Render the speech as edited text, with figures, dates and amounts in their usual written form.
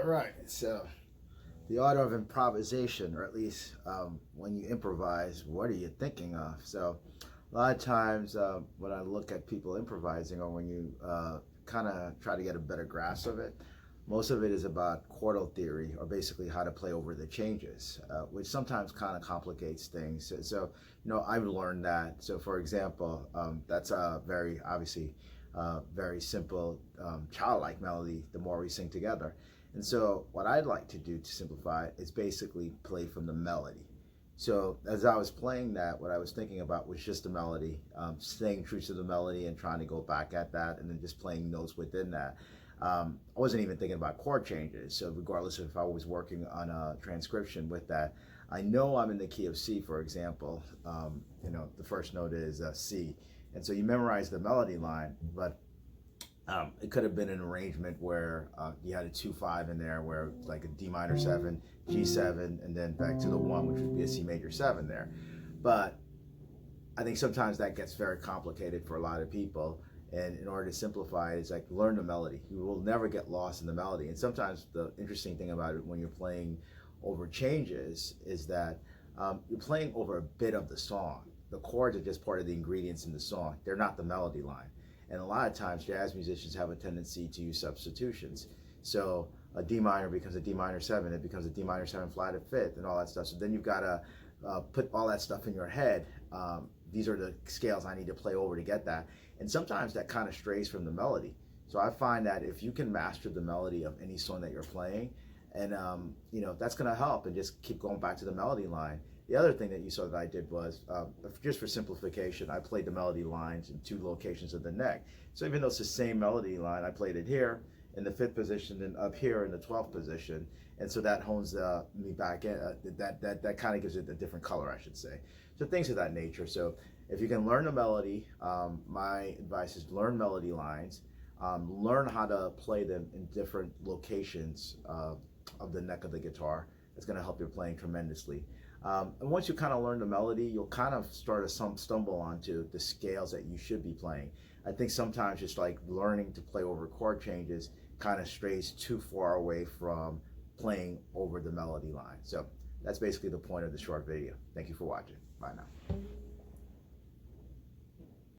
All right, so the art of improvisation, or at least when you improvise, what are you thinking of? So a lot of times when I look at people improvising, or when you kind of try to get a better grasp of it, most of it is about chordal theory, or basically how to play over the changes, which sometimes kind of complicates things. So, you know, I've learned that. So for example, that's a very, obviously, very simple childlike melody, The More We Sing Together. And so what I'd like to do to simplify it is basically play from the melody. So as I was playing that, what I was thinking about was just the melody, staying true to the melody and trying to go back at that, and then just playing notes within that. I wasn't even thinking about chord changes. So regardless of if I was working on a transcription with that, I know I'm in the key of C, for example. You know, the first note is C. And so you memorize the melody line, but it could have been an arrangement where you had a 2-5 in there, where like a D minor 7, G7, and then back to the 1, which would be a C major 7 there. But I think sometimes that gets very complicated for a lot of people. And in order to simplify it, it's like learn the melody. You will never get lost in the melody. And sometimes the interesting thing about it when you're playing over changes is that you're playing over a bit of the song. The chords are just part of the ingredients in the song. They're not the melody line. And a lot of times jazz musicians have a tendency to use substitutions. So a D minor becomes a D minor 7, it becomes a D minor 7 flat at 5th, and all that stuff. So then you've got to put all that stuff in your head. These are the scales I need to play over to get that. And sometimes that kind of strays from the melody. So I find that if you can master the melody of any song that you're playing, and you know, that's going to help, and just keep going back to the melody line. The other thing that you saw that I did was, just for simplification, I played the melody lines in 2 locations of the neck. So even though it's the same melody line, I played it here in the 5th position and up here in the 12th position. And so that hones me back in, that kind of gives it a different color, I should say. So things of that nature. So if you can learn the melody, my advice is learn melody lines, learn how to play them in different locations of the neck of the guitar. It's going to help your playing tremendously. And once you kind of learn the melody, you'll kind of start to stumble onto the scales that you should be playing. I think sometimes just like learning to play over chord changes kind of strays too far away from playing over the melody line. So that's basically the point of the short video. Thank you for watching. Bye now.